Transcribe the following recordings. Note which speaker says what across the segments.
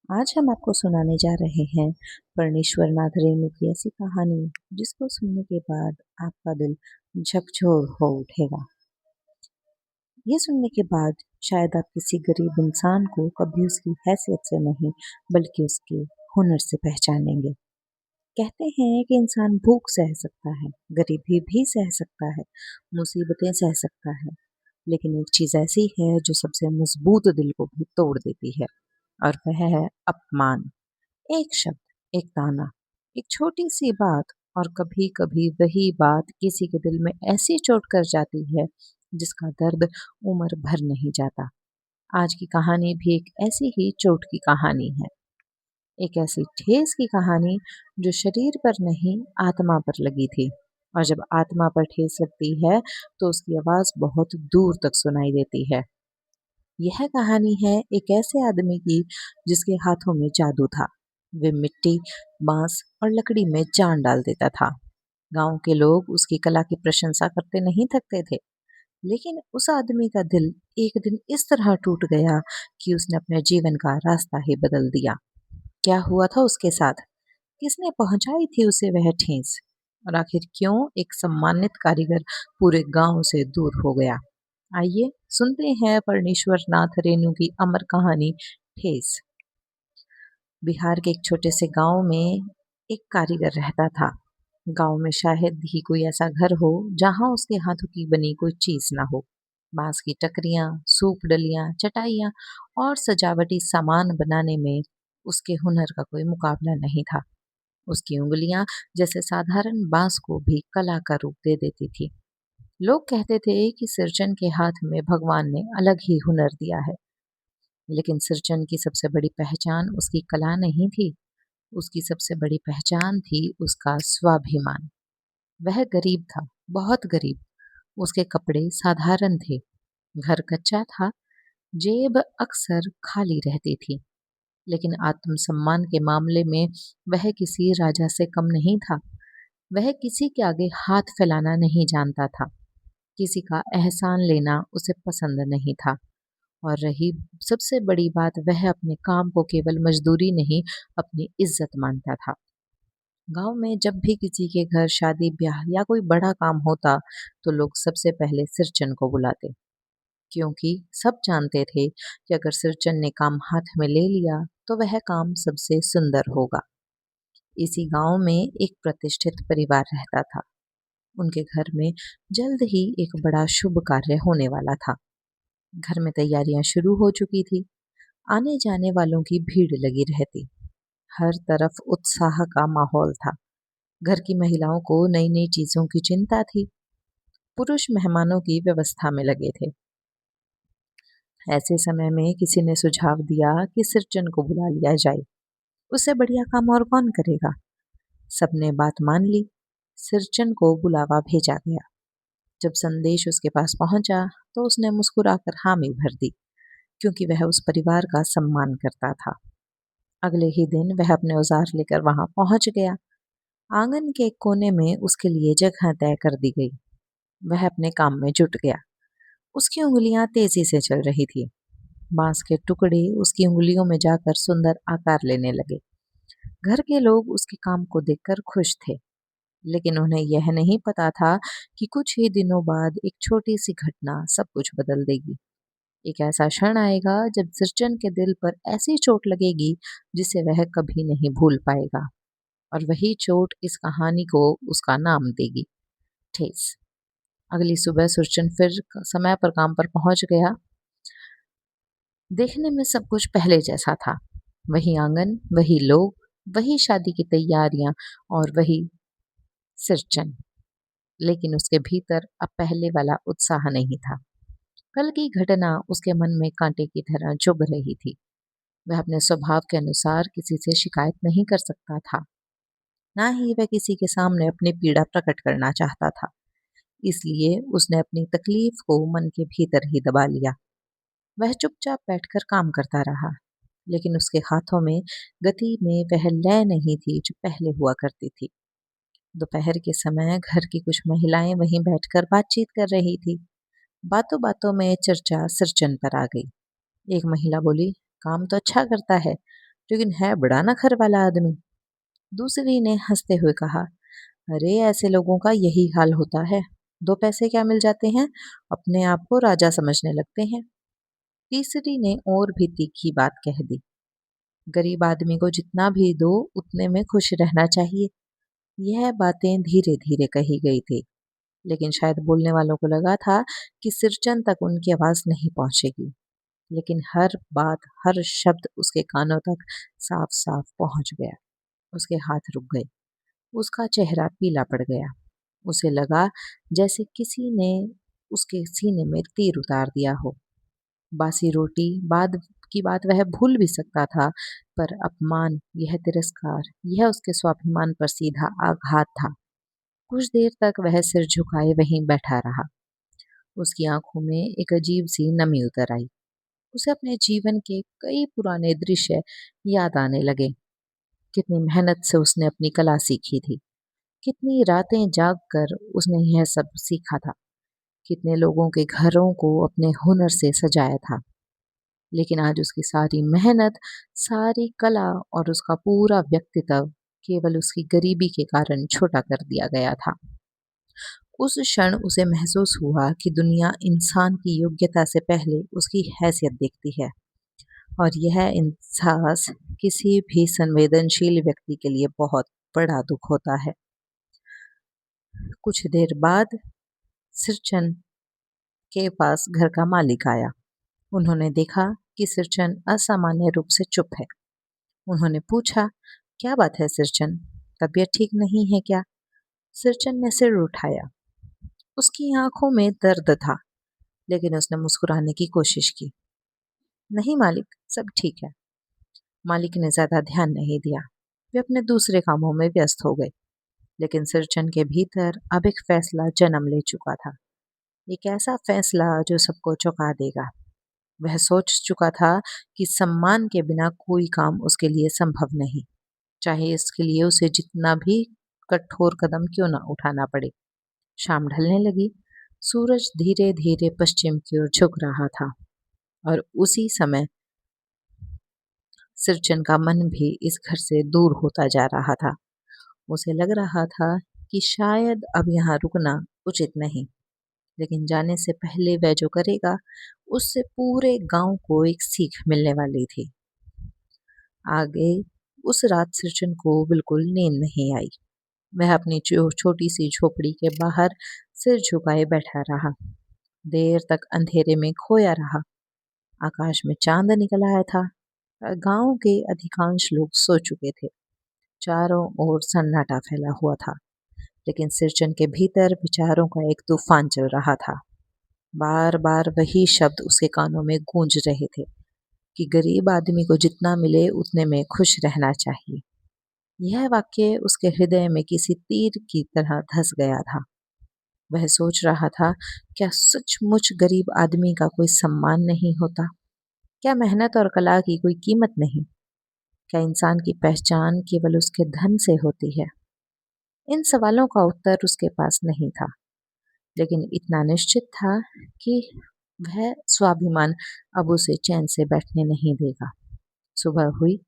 Speaker 1: आज हम आपको सुनाने जा रहे हैं परमेश्वर नाथ रेणु की ऐसी कहानी जिसको सुनने के बाद आपका दिल झकझोर हो उठेगा। ये सुनने के बाद शायद आप किसी गरीब इंसान को कभी उसकी हैसियत से नहीं बल्कि उसके हुनर से पहचानेंगे। कहते हैं कि इंसान भूख सह सकता है, गरीबी भी सह सकता है, मुसीबतें सह सकता है, लेकिन एक चीज ऐसी है जो सबसे मजबूत दिल को भी तोड़ देती है, और वह है अपमान। एक शब्द, एक ताना, एक छोटी सी बात, और कभी कभी वही बात किसी के दिल में ऐसी चोट कर जाती है जिसका दर्द उम्र भर नहीं जाता। आज की कहानी भी एक ऐसी ही चोट की कहानी है। एक ऐसी ठेस की कहानी जो शरीर पर नहीं आत्मा पर लगी थी। और जब आत्मा पर ठेस लगती है तो उसकी आवाज बहुत दूर तक सुनाई देती है। यह कहानी है एक ऐसे आदमी की जिसके हाथों में जादू था। वे मिट्टी, बांस और लकड़ी में जान डाल देता था। गांव के लोग उसकी कला की प्रशंसा करते नहीं थकते थे। लेकिन उस आदमी का दिल एक दिन इस तरह टूट गया कि उसने अपने जीवन का रास्ता ही बदल दिया। क्या हुआ था उसके साथ? किसने पहुंचाई थी उसे वह ठेस? और आखिर क्यों एक सम्मानित कारीगर पूरे गांव से दूर हो गया? आइए सुनते हैं परमेश्वर नाथ रेणु की अमर कहानी ठेस। बिहार के एक छोटे से गांव में एक कारीगर रहता था। गांव में शायद ही कोई ऐसा घर हो जहां उसके हाथों की बनी कोई चीज ना हो। बांस की टकरियां, सूप डलियां, चटाइयां और सजावटी सामान बनाने में उसके हुनर का कोई मुकाबला नहीं था। उसकी उंगलियां जैसे साधारण बांस को भी कला का रूप दे देती थी। लोग कहते थे कि सृजन के हाथ में भगवान ने अलग ही हुनर दिया है। लेकिन सृजन की सबसे बड़ी पहचान उसकी कला नहीं थी। उसकी सबसे बड़ी पहचान थी उसका स्वाभिमान। वह गरीब था, बहुत गरीब। उसके कपड़े साधारण थे, घर कच्चा था, जेब अक्सर खाली रहती थी। लेकिन आत्मसम्मान के मामले में वह किसी राजा से कम नहीं था। वह किसी के आगे हाथ फैलाना नहीं जानता था। किसी का एहसान लेना उसे पसंद नहीं था। और रही सबसे बड़ी बात, वह अपने काम को केवल मजदूरी नहीं, अपनी इज्जत मानता था। गांव में जब भी किसी के घर शादी ब्याह या कोई बड़ा काम होता तो लोग सबसे पहले सिरचन को बुलाते, क्योंकि सब जानते थे कि अगर सिरचन ने काम हाथ में ले लिया तो वह काम सबसे सुंदर होगा। इसी गांव में एक प्रतिष्ठित परिवार रहता था। उनके घर में जल्द ही एक बड़ा शुभ कार्य होने वाला था। घर में तैयारियां शुरू हो चुकी थी। आने जाने वालों की भीड़ लगी रहती। हर तरफ उत्साह का माहौल था। घर की महिलाओं को नई नई चीजों की चिंता थी। पुरुष मेहमानों की व्यवस्था में लगे थे। ऐसे समय में किसी ने सुझाव दिया कि सिरजन को बुला लिया जाए। उससे बढ़िया काम और कौन करेगा? सबने बात मान ली। सिरजन को बुलावा भेजा गया। जब संदेश उसके पास पहुंचा तो उसने मुस्कुराकर हामी भर दी, क्योंकि वह उस परिवार का सम्मान करता था। अगले ही दिन वह अपने औजार लेकर वहां पहुंच गया। आंगन के एक कोने में उसके लिए जगह तय कर दी गई। वह अपने काम में जुट गया। उसकी उंगलियां तेजी से चल रही थी। बांस के टुकड़े उसकी उंगलियों में जाकर सुंदर आकार लेने लगे। घर के लोग उसके काम को देखकर खुश थे, लेकिन उन्हें यह नहीं पता था कि कुछ ही दिनों बाद एक छोटी सी घटना सब कुछ बदल देगी। एक ऐसा क्षण आएगा जब सृजन के दिल पर ऐसी चोट लगेगी जिसे वह कभी नहीं भूल पाएगा। और वही चोट इस कहानी को उसका नाम देगी, ठेस। अगली सुबह सुरचन फिर समय पर काम पर पहुंच गया। देखने में सब कुछ पहले जैसा था। वही आंगन, वही लोग, वही शादी की तैयारियां और वही सिरचन। लेकिन उसके भीतर अब पहले वाला उत्साह नहीं था। कल की घटना उसके मन में कांटे की तरह चुभ रही थी। वह अपने स्वभाव के अनुसार किसी से शिकायत नहीं कर सकता था, ना ही वह किसी के सामने अपनी पीड़ा प्रकट करना चाहता था। इसलिए उसने अपनी तकलीफ को मन के भीतर ही दबा लिया। वह चुपचाप बैठकर काम करता रहा, लेकिन उसके हाथों में, गति में वह लय नहीं थी जो पहले हुआ करती थी। दोपहर के समय घर की कुछ महिलाएं वहीं बैठकर बातचीत कर रही थी। बातों बातों में चर्चा सिरचन पर आ गई। एक महिला बोली, काम तो अच्छा करता है, लेकिन है बड़ा नखर वाला आदमी। दूसरी ने हंसते हुए कहा, अरे ऐसे लोगों का यही हाल होता है। दो पैसे क्या मिल जाते हैं, अपने आप को राजा समझने लगते हैं। तीसरी ने और भी तीखी बात कह दी, गरीब आदमी को जितना भी दो उतने में खुश रहना चाहिए। यह बातें धीरे धीरे कही गई थी, लेकिन शायद बोलने वालों को लगा था कि सिरचंद तक उनकी आवाज नहीं पहुंचेगी। लेकिन हर बात, हर शब्द उसके कानों तक साफ साफ पहुंच गया। उसके हाथ रुक गए, उसका चेहरा पीला पड़ गया। उसे लगा जैसे किसी ने उसके सीने में तीर उतार दिया हो। बासी रोटी बाद की बात वह भूल भी सकता था, पर अपमान, यह तिरस्कार, यह उसके स्वाभिमान पर सीधा आघात था। कुछ देर तक वह सिर झुकाए वहीं बैठा रहा। उसकी आंखों में एक अजीब सी नमी उतर आई। उसे अपने जीवन के कई पुराने दृश्य याद आने लगे। कितनी मेहनत से उसने अपनी कला सीखी थी, कितनी रातें जाग कर उसने यह सब सीखा था, कितने लोगों के घरों को अपने हुनर से सजाया था। लेकिन आज उसकी सारी मेहनत, सारी कला और उसका पूरा व्यक्तित्व केवल उसकी गरीबी के कारण छोटा कर दिया गया था। उस क्षण उसे महसूस हुआ कि दुनिया इंसान की योग्यता से पहले उसकी हैसियत देखती है, और यह एहसास किसी भी संवेदनशील व्यक्ति के लिए बहुत बड़ा दुख होता है। कुछ देर बाद सिरचन के पास घर का मालिक आया। उन्होंने देखा कि सिरचन असामान्य रूप से चुप है। उन्होंने पूछा, क्या बात है सिरचन, तबीयत ठीक नहीं है क्या? सिरचन ने सिर उठाया। उसकी आंखों में दर्द था, लेकिन उसने मुस्कुराने की कोशिश की। नहीं मालिक, सब ठीक है। मालिक ने ज्यादा ध्यान नहीं दिया। वे अपने दूसरे कामों में व्यस्त हो गए। लेकिन सिरचन के भीतर अब एक फैसला जन्म ले चुका था, एक ऐसा फैसला जो सबको चौंका देगा। वह सोच चुका था कि सम्मान के बिना कोई काम उसके लिए संभव नहीं, चाहे इसके लिए उसे जितना भी कठोर कदम क्यों ना उठाना पड़े। शाम ढलने लगी। सूरज धीरे धीरे पश्चिम की ओर झुक रहा था, और उसी समय सिरचन का मन भी इस घर से दूर होता जा रहा था। उसे लग रहा था कि शायद अब यहाँ रुकना उचित नहीं, लेकिन जाने से पहले वह जो करेगा उससे पूरे गांव को एक सीख मिलने वाली थी। आगे उस रात सिरचन को बिल्कुल नींद नहीं आई। वह अपनी छोटी सी झोपड़ी के बाहर सिर झुकाए बैठा रहा, देर तक अंधेरे में खोया रहा। आकाश में चांद निकल आया था। गांव के अधिकांश लोग सो चुके थे। चारों ओर सन्नाटा फैला हुआ था, लेकिन सिरचन के भीतर विचारों का एक तूफान चल रहा था। बार बार वही शब्द उसके कानों में गूंज रहे थे कि गरीब आदमी को जितना मिले उतने में खुश रहना चाहिए। यह वाक्य उसके हृदय में किसी तीर की तरह धंस गया था। वह सोच रहा था, क्या सचमुच गरीब आदमी का कोई सम्मान नहीं होता? क्या मेहनत और कला की कोई कीमत नहीं? क्या इंसान की पहचान केवल उसके धन से होती है? इन सवालों का उत्तर उसके पास नहीं था, लेकिन इतना निश्चित था कि वह स्वाभिमान अब उसे चैन से बैठने नहीं देगा। सुबह हुई।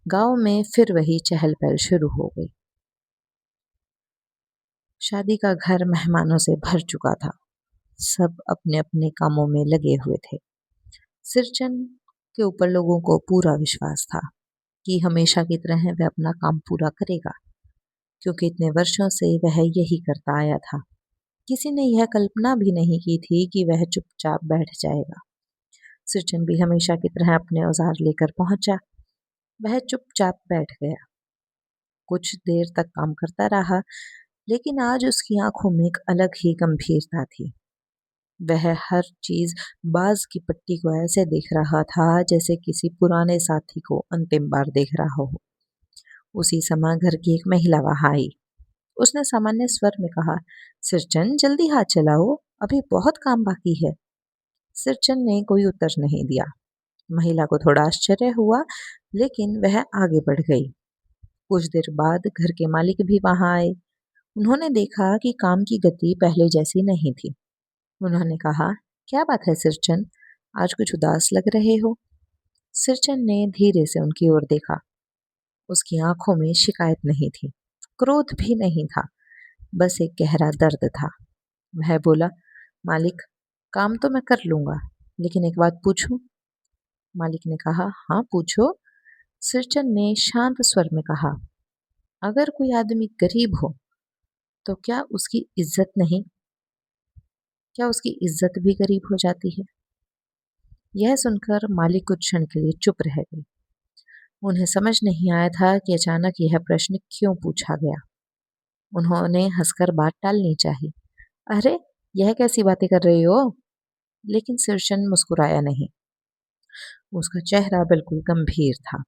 Speaker 1: गांव में फिर वही चहल पहल शुरू हो गई। शादी का घर मेहमानों से भर चुका था। सब अपने अपने कामों में लगे हुए थे। सिरचन के ऊपर लोगों को पूरा विश्वास था कि हमेशा की तरह वह अपना काम पूरा करेगा, क्योंकि इतने वर्षों से वह यही करता आया था। किसी ने यह कल्पना भी नहीं की थी कि वह चुपचाप बैठ जाएगा। सिरचन भी हमेशा की तरह अपने औजार लेकर पहुंचा। वह चुपचाप बैठ गया। कुछ देर तक काम करता रहा, लेकिन आज उसकी आंखों में एक अलग ही गंभीरता थी। वह हर चीज बाज की पट्टी को ऐसे देख रहा था जैसे किसी पुराने साथी को अंतिम बार देख रहा हो। उसी समय घर की एक महिला वहां आई। उसने सामान्य स्वर में कहा, सिरचन जल्दी हाथ चलाओ, अभी बहुत काम बाकी है। सिरचन ने कोई उत्तर नहीं दिया। महिला को थोड़ा आश्चर्य हुआ, लेकिन वह आगे बढ़ गई। कुछ देर बाद घर के मालिक भी वहां आए। उन्होंने देखा कि काम की गति पहले जैसी नहीं थी। उन्होंने कहा, क्या बात है सिरचन, आज कुछ उदास लग रहे हो? सिरचन ने धीरे से उनकी ओर देखा। उसकी आंखों में शिकायत नहीं थी, क्रोध भी नहीं था, बस एक गहरा दर्द था। वह बोला, मालिक, काम तो मैं कर लूंगा, लेकिन एक बात पूछूं? मालिक ने कहा, हाँ पूछो। सिरचन ने शांत स्वर में कहा, अगर कोई आदमी गरीब हो तो क्या उसकी इज्जत भी गरीब हो जाती है? यह सुनकर मालिक कुछ क्षण के लिए चुप रह गए। उन्हें समझ नहीं आया था कि अचानक यह प्रश्न क्यों पूछा गया। उन्होंने हंसकर बात टालनी चाहिए। अरे, यह कैसी बातें कर रही हो? लेकिन सिरशन मुस्कुराया नहीं। उसका चेहरा बिल्कुल गंभीर था।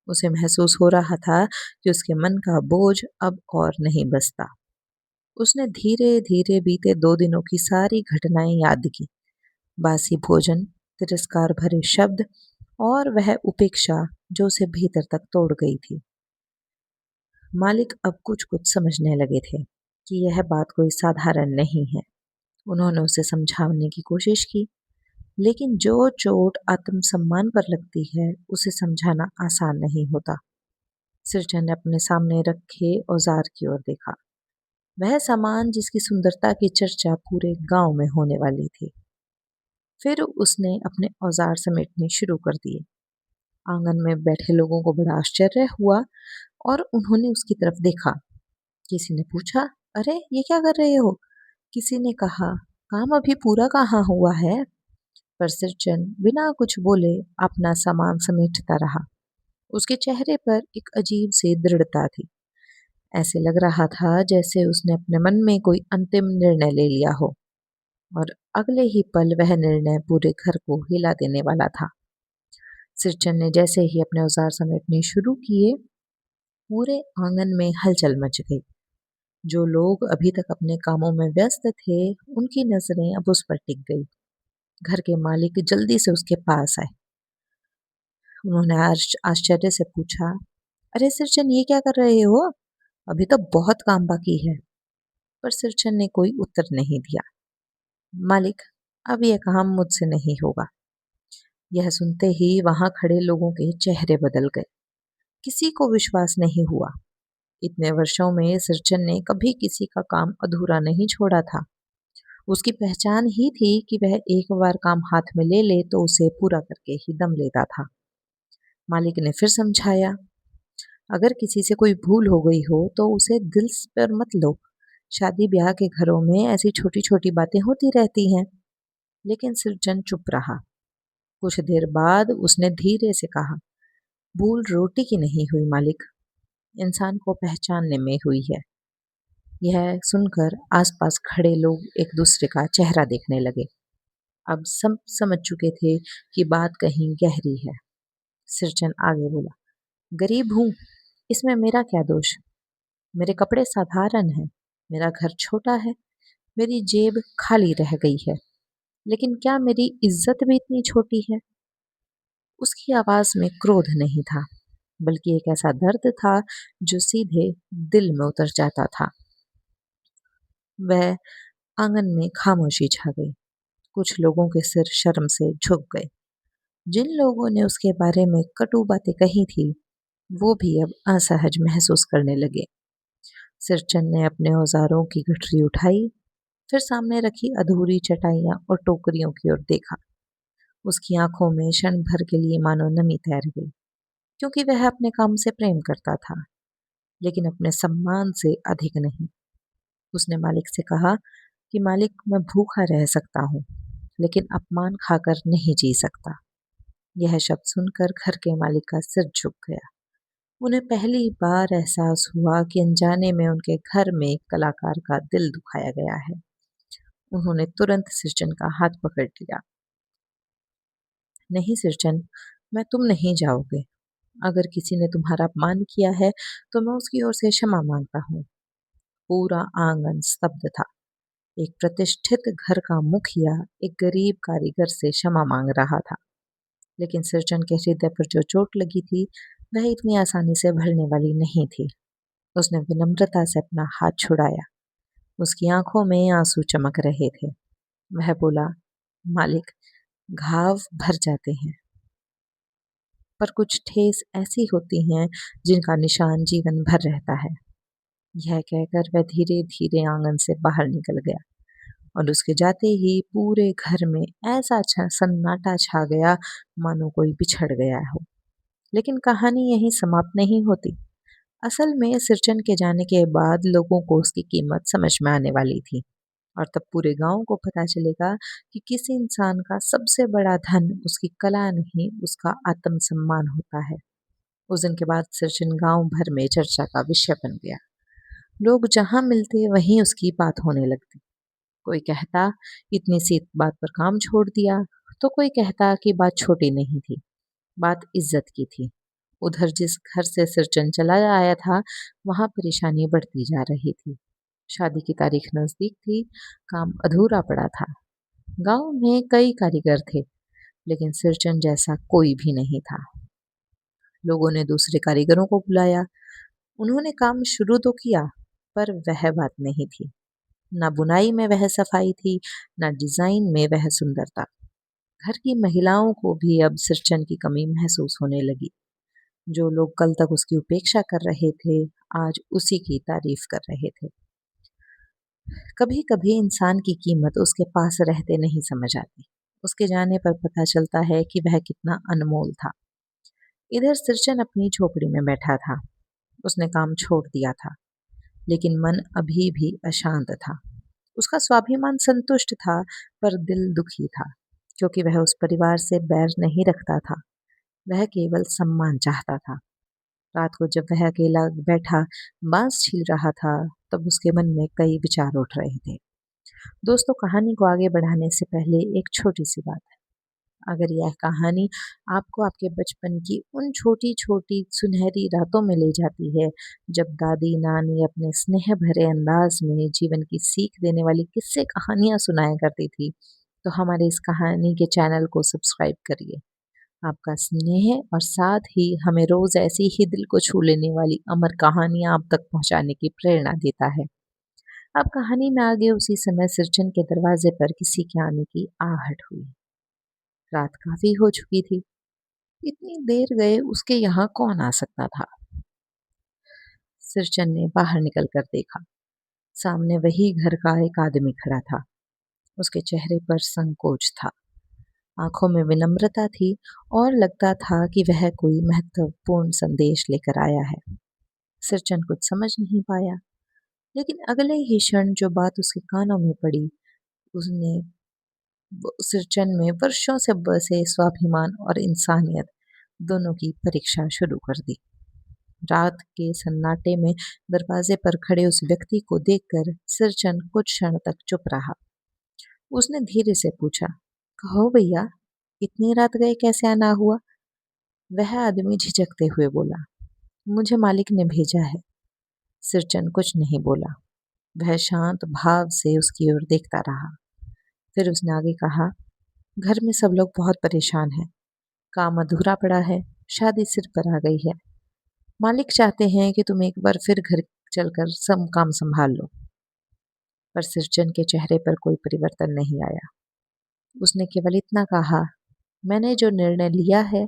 Speaker 1: उसे महसूस हो रहा था कि उसके मन का बोझ अब और नहीं बसता। उसने धीरे धीरे बीते 2 दिनों की सारी घटनाएं याद की। बासी भोजन, तिरस्कार भरे शब्द और वह उपेक्षा जो उसे भीतर तक तोड़ गई थी। मालिक अब कुछ कुछ समझने लगे थे कि यह बात कोई साधारण नहीं है। उन्होंने उसे समझाने की कोशिश की, लेकिन जो चोट आत्मसम्मान पर लगती है उसे समझाना आसान नहीं होता। सिरजन ने अपने सामने रखे औजार की ओर देखा। वह सामान जिसकी सुंदरता की चर्चा पूरे गांव में होने वाली थी। फिर उसने अपने औजार समेटने शुरू कर दिए। आंगन में बैठे लोगों को बड़ा आश्चर्य हुआ और उन्होंने उसकी तरफ देखा। किसी ने पूछा, अरे ये क्या कर रहे हो? किसी ने कहा, काम अभी पूरा कहाँ हुआ है? पर सिरचन बिना कुछ बोले अपना सामान समेटता रहा। उसके चेहरे पर एक अजीब सी दृढ़ता थी। ऐसे लग रहा था जैसे उसने अपने मन में कोई अंतिम निर्णय ले लिया हो और अगले ही पल वह निर्णय पूरे घर को हिला देने वाला था। सिरचन ने जैसे ही अपने औजार समेटने शुरू किए, पूरे आंगन में हलचल मच गई। जो लोग अभी तक अपने कामों में व्यस्त थे, उनकी नजरें अब उस पर टिक गई। घर के मालिक जल्दी से उसके पास आए। उन्होंने आश्चर्य से पूछा, अरे सिरचन, ये क्या कर रहे हो? अभी तो बहुत काम बाकी है। पर सिरचन ने कोई उत्तर नहीं दिया। मालिक, अब यह काम मुझसे नहीं होगा। यह सुनते ही वहां खड़े लोगों के चेहरे बदल गए। किसी को विश्वास नहीं हुआ। इतने वर्षों में सिरचन ने कभी किसी का काम अधूरा नहीं छोड़ा था। उसकी पहचान ही थी कि वह एक बार काम हाथ में ले ले तो उसे पूरा करके ही दम लेता था। मालिक ने फिर समझाया, अगर किसी से कोई भूल हो गई हो तो उसे दिल पर मत लो। शादी ब्याह के घरों में ऐसी छोटी छोटी बातें होती रहती हैं। लेकिन सिरजन चुप रहा। कुछ देर बाद उसने धीरे से कहा, भूल रोटी की नहीं हुई मालिक, इंसान को पहचानने में हुई है। यह सुनकर आसपास खड़े लोग एक दूसरे का चेहरा देखने लगे। अब सब समझ चुके थे कि बात कहीं गहरी है। सिरजन आगे बोला, गरीब हूं, इसमें मेरा क्या दोष? मेरे कपड़े साधारण हैं, मेरा घर छोटा है, मेरी जेब खाली रह गई है, लेकिन क्या मेरी इज्जत भी इतनी छोटी है? उसकी आवाज में क्रोध नहीं था, बल्कि एक ऐसा दर्द था जो सीधे दिल में उतर जाता था। वह आंगन में खामोशी छा गई। कुछ लोगों के सिर शर्म से झुक गए। जिन लोगों ने उसके बारे में कटु बातें कही थी, वो भी अब असहज महसूस करने लगे। सिरचन ने अपने औजारों की गठरी उठाई, फिर सामने रखी अधूरी चटाइयां और टोकरियों की ओर देखा। उसकी आंखों में क्षण भर के लिए मानो नमी तैर गई, क्योंकि वह अपने काम से प्रेम करता था, लेकिन अपने सम्मान से अधिक नहीं। उसने मालिक से कहा कि मालिक, मैं भूखा रह सकता हूँ, लेकिन अपमान खाकर नहीं जी सकता। यह शब्द सुनकर घर के मालिक का सिर झुक गया। उन्हें पहली बार एहसास हुआ कि अनजाने में उनके घर में एक कलाकार का दिल दुखाया गया है। उन्होंने तुरंत सिरचन का हाथ पकड़ लिया। नहीं सिरचन, मैं तुम नहीं जाओगे। अगर किसी ने तुम्हारा अपमान किया है तो मैं उसकी ओर से क्षमा मांगता हूँ। पूरा आंगन स्तब्ध था। एक प्रतिष्ठित घर का मुखिया एक गरीब कारीगर से क्षमा मांग रहा था, लेकिन सिरचन के हृदय पर जो चोट लगी थी वह इतनी आसानी से भरने वाली नहीं थी। उसने विनम्रता से अपना हाथ छुड़ाया। उसकी आंखों में आंसू चमक रहे थे। वह बोला, मालिक, घाव भर जाते हैं, पर कुछ ठेस ऐसी होती हैं जिनका निशान जीवन भर रहता है। यह कहकर वह धीरे धीरे आंगन से बाहर निकल गया और उसके जाते ही पूरे घर में ऐसा सन्नाटा छा गया मानो कोई बिछड़ गया हो। लेकिन कहानी यहीं समाप्त नहीं होती। असल में सिरचन के जाने के बाद लोगों को उसकी कीमत समझ में आने वाली थी और तब पूरे गांव को पता चलेगा कि किसी इंसान का सबसे बड़ा धन उसकी कला नहीं, उसका आत्मसम्मान होता है। उस दिन के बाद सिरचन गांव भर में चर्चा का विषय बन गया। लोग जहां मिलते वहीं उसकी बात होने लगती। कोई कहता इतनी सी बात पर काम छोड़ दिया, तो कोई कहता कि बात छोटी नहीं थी, बात इज्जत की थी। उधर जिस घर से सिरचन चला आया था वहां परेशानी बढ़ती जा रही थी। शादी की तारीख नजदीक थी, काम अधूरा पड़ा था। गांव में कई कारीगर थे, लेकिन सिरचन जैसा कोई भी नहीं था। लोगों ने दूसरे कारीगरों को बुलाया। उन्होंने काम शुरू तो किया, पर वह बात नहीं थी। ना बुनाई में वह सफाई थी, ना डिजाइन में वह सुंदरता। घर की महिलाओं को भी अब सिरचन की कमी महसूस होने लगी। जो लोग कल तक उसकी उपेक्षा कर रहे थे, आज उसी की तारीफ कर रहे थे। कभी कभी इंसान की कीमत उसके पास रहते नहीं समझ आती। उसके जाने पर पता चलता है कि वह कितना अनमोल था। इधर सिरचन अपनी झोपड़ी में बैठा था। उसने काम छोड़ दिया था, लेकिन मन अभी भी अशांत था। उसका स्वाभिमान संतुष्ट था, पर दिल दुखी था, क्योंकि वह उस परिवार से बैर नहीं रखता था। वह केवल सम्मान चाहता था। रात को जब वह अकेला बैठा बांस छील रहा था, तब उसके मन में कई विचार उठ रहे थे। दोस्तों, कहानी को आगे बढ़ाने से पहले एक छोटी सी बात है। अगर यह कहानी आपको आपके बचपन की उन छोटी छोटी सुनहरी रातों में ले जाती है, जब दादी नानी अपने स्नेह भरे अंदाज में जीवन की सीख देने वाली किस्से कहानियां सुनाया करती थी, तो हमारे इस कहानी के चैनल को सब्सक्राइब करिए। आपका स्नेह और साथ ही हमें रोज ऐसी ही दिल को छू लेने वाली अमर कहानियां आप तक पहुंचाने की प्रेरणा देता है। अब कहानी में आगे उसी समय सिरचन के दरवाजे पर किसी के आने की आहट हुई। रात काफी हो चुकी थी। इतनी देर गए उसके यहाँ कौन आ सकता था? सिरचन ने बाहर निकल कर देखा। सामने वही घर का एक आदमी खड़ा था। उसके चेहरे पर संकोच था, आंखों में विनम्रता थी और लगता था कि वह कोई महत्वपूर्ण संदेश लेकर आया है। सिरचन कुछ समझ नहीं पाया, लेकिन अगले ही क्षण जो बात उसके कानों में पड़ी, उसने सिरचन में वर्षों से बसे स्वाभिमान और इंसानियत दोनों की परीक्षा शुरू कर दी। रात के सन्नाटे में दरवाजे पर खड़े उस व्यक्ति को देखकर सिरचन कुछ क्षण तक चुप रहा। उसने धीरे से पूछा, कहो भैया, इतनी रात गए कैसे आना हुआ? वह आदमी झिझकते हुए बोला, मुझे मालिक ने भेजा है। सिरचन कुछ नहीं बोला। वह शांत भाव से उसकी ओर देखता रहा। फिर उसने आगे कहा, घर में सब लोग बहुत परेशान हैं। काम अधूरा पड़ा है, शादी सिर पर आ गई है। मालिक चाहते हैं कि तुम एक बार फिर घर चलकर सब काम संभाल लो। पर सिरचन के चेहरे पर कोई परिवर्तन नहीं आया। उसने केवल इतना कहा, मैंने जो निर्णय लिया है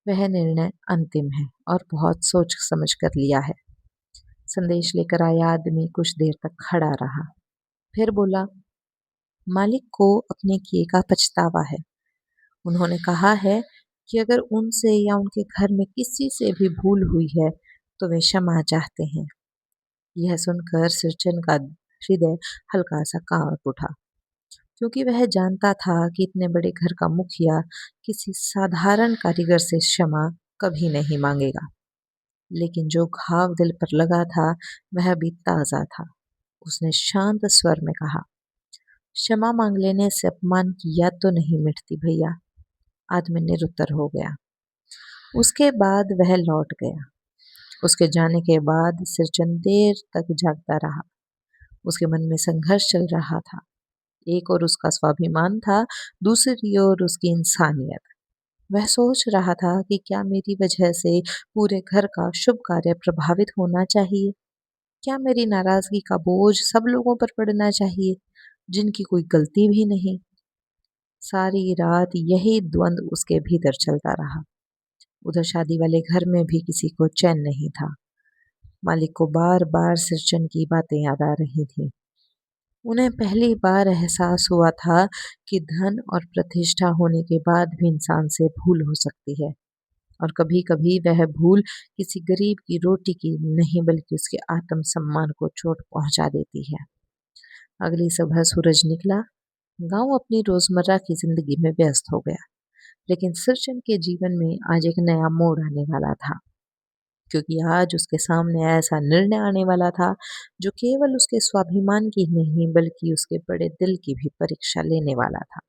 Speaker 1: वह निर्णय अंतिम है और बहुत सोच समझ कर लिया है। संदेश लेकर आया आदमी कुछ देर तक खड़ा रहा, फिर बोला, मालिक को अपने किए का पछतावा है। उन्होंने कहा है कि अगर उनसे या उनके घर में किसी से भी भूल हुई है तो वे क्षमा चाहते हैं। यह सुनकर सिरचन का हृदय हल्का सा कांप उठा, क्योंकि वह जानता था कि इतने बड़े घर का मुखिया किसी साधारण कारीगर से क्षमा कभी नहीं मांगेगा। लेकिन जो घाव दिल पर लगा था वह भी ताजा था। उसने शांत स्वर में कहा, क्षमा मांग लेने से अपमान की याद तो नहीं मिटती भैया। आदमी निरुत्तर हो गया। उसके बाद वह लौट गया। उसके जाने के बाद सिरचन देर तक जागता रहा। उसके मन में संघर्ष चल रहा था। एक ओर उसका स्वाभिमान था, दूसरी ओर उसकी इंसानियत। वह सोच रहा था कि क्या मेरी वजह से पूरे घर का शुभ कार्य प्रभावित होना चाहिए? क्या मेरी नाराजगी का बोझ सब लोगों पर पड़ना चाहिए जिनकी कोई गलती भी नहीं? सारी रात यही द्वंद्व उसके भीतर चलता रहा। उधर शादी वाले घर में भी किसी को चैन नहीं था। मालिक को बार बार सिरचन की बातें याद आ रही थी। उन्हें पहली बार एहसास हुआ था कि धन और प्रतिष्ठा होने के बाद भी इंसान से भूल हो सकती है, और कभी कभी वह भूल किसी गरीब की रोटी की नहीं बल्कि उसके आत्म सम्मान को चोट पहुंचा देती है। अगली सुबह सूरज निकला। गांव अपनी रोजमर्रा की जिंदगी में व्यस्त हो गया, लेकिन सिरचन के जीवन में आज एक नया मोड़ आने वाला था, क्योंकि आज उसके सामने ऐसा निर्णय आने वाला था जो केवल उसके स्वाभिमान की नहीं बल्कि उसके बड़े दिल की भी परीक्षा लेने वाला था।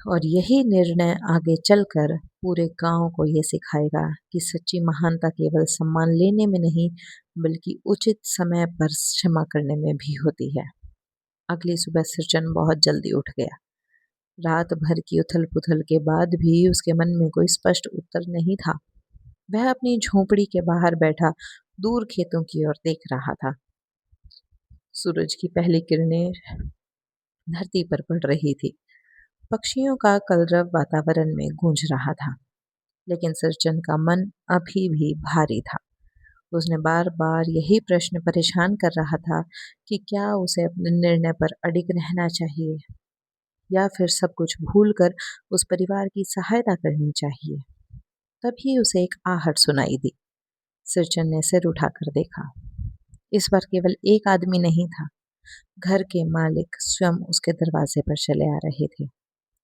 Speaker 1: और यही निर्णय आगे चलकर पूरे गांव को ये सिखाएगा कि सच्ची महानता केवल सम्मान लेने में नहीं बल्कि उचित समय पर क्षमा करने में भी होती है। अगली सुबह सिरचन बहुत जल्दी उठ गया। रात भर की उथल पुथल के बाद भी उसके मन में कोई स्पष्ट उत्तर नहीं था। वह अपनी झोपड़ी के बाहर बैठा दूर खेतों की ओर देख रहा था। सूरज की पहली किरणें धरती पर पड़ रही थी। पक्षियों का कलरव वातावरण में गूंज रहा था, लेकिन सिरचन का मन अभी भी भारी था। उसने बार बार यही प्रश्न परेशान कर रहा था कि क्या उसे अपने निर्णय पर अडिग रहना चाहिए या फिर सब कुछ भूलकर उस परिवार की सहायता करनी चाहिए। तभी उसे एक आहट सुनाई दी। सिरचन ने सिर उठाकर देखा। इस बार केवल एक आदमी नहीं था। घर के मालिक स्वयं उसके दरवाजे पर चले आ रहे थे।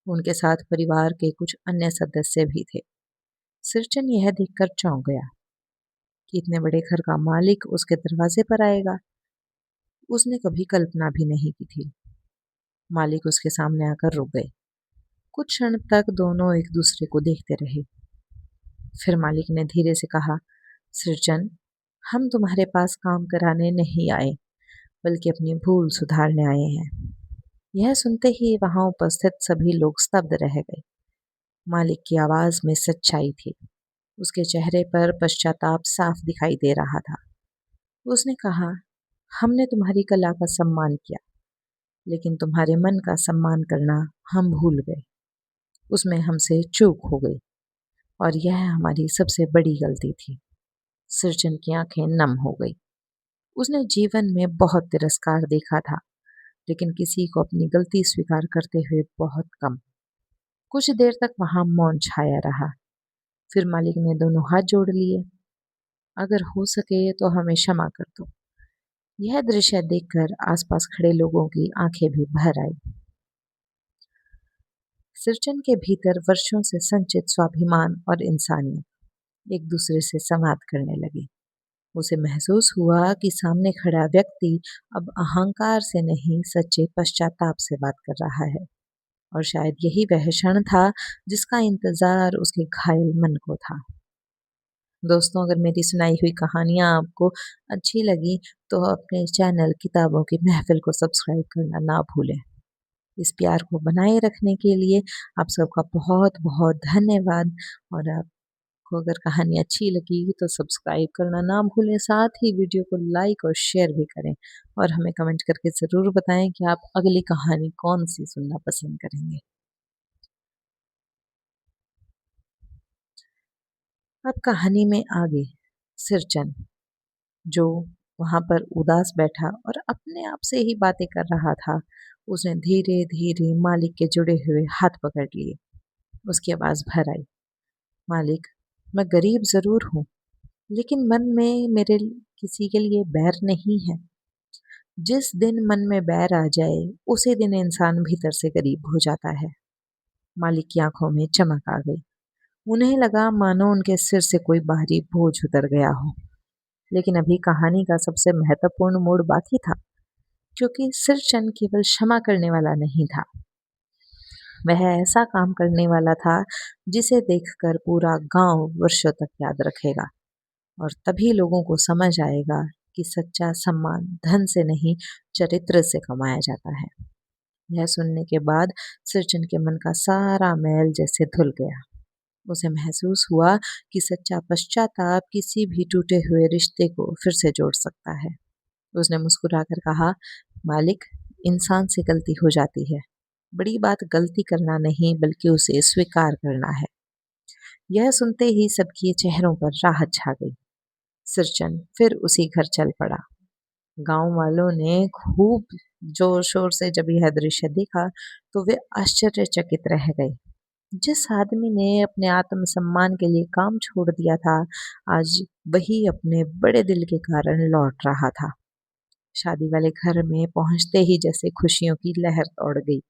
Speaker 1: उनके साथ परिवार के कुछ अन्य सदस्य भी थे। सिरचन यह देखकर चौंक गया कि इतने बड़े घर का मालिक उसके दरवाजे पर आएगा। उसने कभी कल्पना भी नहीं की थी। मालिक उसके सामने आकर रुक गए। कुछ क्षण तक दोनों एक दूसरे को देखते रहे। फिर मालिक ने धीरे से कहा, सिरचन, हम तुम्हारे पास काम कराने नहीं आए बल्कि अपनी भूल सुधारने आए हैं। यह सुनते ही वहां उपस्थित सभी लोग स्तब्ध रह गए। मालिक की आवाज में सच्चाई थी। उसके चेहरे पर पश्चाताप साफ दिखाई दे रहा था। उसने कहा, हमने तुम्हारी कला का सम्मान किया, लेकिन तुम्हारे मन का सम्मान करना हम भूल गए। उसमें हमसे चूक हो गई और यह हमारी सबसे बड़ी गलती थी। सिरचन की आंखें नम हो गई। उसने जीवन में बहुत तिरस्कार देखा था, लेकिन किसी को अपनी गलती स्वीकार करते हुए बहुत कम। कुछ देर तक वहां मौन छाया रहा। फिर मालिक ने दोनों हाथ जोड़ लिए। अगर हो सके तो हमें क्षमा कर दो। यह दृश्य देखकर आसपास खड़े लोगों की आंखें भी भर आई। सिरचन के भीतर वर्षों से संचित स्वाभिमान और इंसानियत एक दूसरे से संवाद करने लगे। उसे महसूस हुआ कि सामने खड़ा व्यक्ति अब अहंकार से नहीं सच्चे पश्चाताप से बात कर रहा है, और शायद यही वह क्षण था जिसका इंतजार उसके घायल मन को था। दोस्तों, अगर मेरी सुनाई हुई कहानियाँ आपको अच्छी लगी तो अपने चैनल किताबों की महफिल को सब्सक्राइब करना ना भूलें। इस प्यार को बनाए रखने के लिए आप सबका बहुत बहुत धन्यवाद। और आपको अगर कहानी अच्छी लगी तो सब्सक्राइब करना ना भूलें, साथ ही वीडियो को लाइक और शेयर भी करें, और हमें कमेंट करके ज़रूर बताएं कि आप अगली कहानी कौन सी सुनना पसंद करेंगे। अब कहानी में आगे सिरचन, जो वहां पर उदास बैठा और अपने आप से ही बातें कर रहा था, उसने धीरे धीरे मालिक के जुड़े हुए हाथ पकड़ लिए। उसकी आवाज भर आई, मालिक, मैं गरीब जरूर हूँ, लेकिन मन में मेरे किसी के लिए बैर नहीं है। जिस दिन मन में बैर आ जाए उसी दिन इंसान भीतर से गरीब हो जाता है। मालिक की आंखों में चमक आ गई। उन्हें लगा मानो उनके सिर से कोई बाहरी बोझ उतर गया हो। लेकिन अभी कहानी का सबसे महत्वपूर्ण मोड़ बाकी था, क्योंकि सिरचंद केवल क्षमा करने वाला नहीं था, वह ऐसा काम करने वाला था जिसे देखकर पूरा गांव वर्षों तक याद रखेगा। और तभी लोगों को समझ आएगा कि सच्चा सम्मान धन से नहीं, चरित्र से कमाया जाता है। यह सुनने के बाद सिरचंद के मन का सारा मैल जैसे धुल गया। उसे महसूस हुआ कि सच्चा पश्चाताप किसी भी टूटे हुए रिश्ते को फिर से जोड़ सकता है। उसने मुस्कुराकर कहा, मालिक, इंसान से गलती हो जाती है। बड़ी बात गलती करना नहीं बल्कि उसे स्वीकार करना है। यह सुनते ही सबके चेहरों पर राहत छा गई। सिरचंद फिर उसी घर चल पड़ा। गांव वालों ने खूब जोर शोर से जब यह दृश्य देखा तो वे आश्चर्यचकित रह गए। जिस आदमी ने अपने आत्मसम्मान के लिए काम छोड़ दिया था, आज वही अपने बड़े दिल के कारण लौट रहा था। शादी वाले घर में पहुंचते ही जैसे खुशियों की लहर दौड़ गई।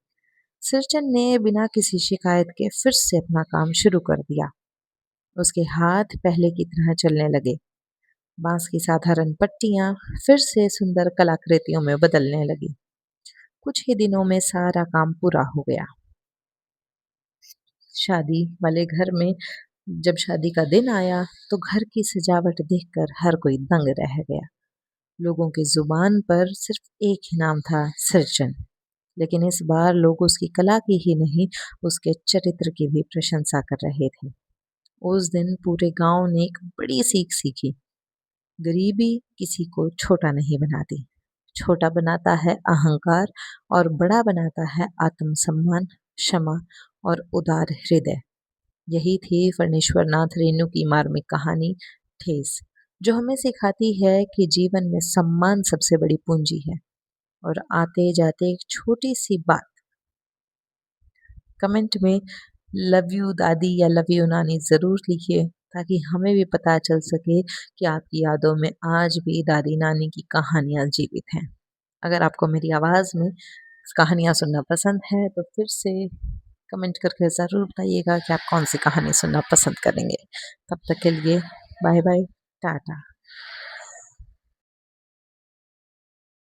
Speaker 1: सिरचंद ने बिना किसी शिकायत के फिर से अपना काम शुरू कर दिया। उसके हाथ पहले की तरह चलने लगे। बांस की साधारण पट्टियां फिर से सुंदर कलाकृतियों में बदलने लगी। कुछ ही दिनों में सारा काम पूरा हो गया। शादी वाले घर में जब शादी का दिन आया तो घर की सजावट देखकर हर कोई दंग रह गया। लोगों की जुबान पर सिर्फ एक ही नाम था, सिरचंद। लेकिन इस बार लोग उसकी कला की ही नहीं, उसके चरित्र की भी प्रशंसा कर रहे थे। उस दिन पूरे गांव ने एक बड़ी सीख सीखी। गरीबी किसी को छोटा नहीं बनाती। छोटा बनाता है अहंकार और बड़ा बनाता है आत्मसम्मान, क्षमा और उदार हृदय। यही थी फणीश्वर नाथ रेणु की मार्मिक कहानी ठेस, जो हमें सिखाती है कि जीवन में सम्मान सबसे बड़ी पूंजी है। और आते जाते एक छोटी सी बात, कमेंट में लव यू दादी या लव यू नानी ज़रूर लिखिए, ताकि हमें भी पता चल सके कि आपकी यादों में आज भी दादी नानी की कहानियाँ जीवित हैं। अगर आपको मेरी आवाज़ में कहानियाँ सुनना पसंद है तो फिर से कमेंट करके ज़रूर बताइएगा कि आप कौन सी कहानी सुनना पसंद करेंगे। तब तक के लिए बाय बाय, टाटा।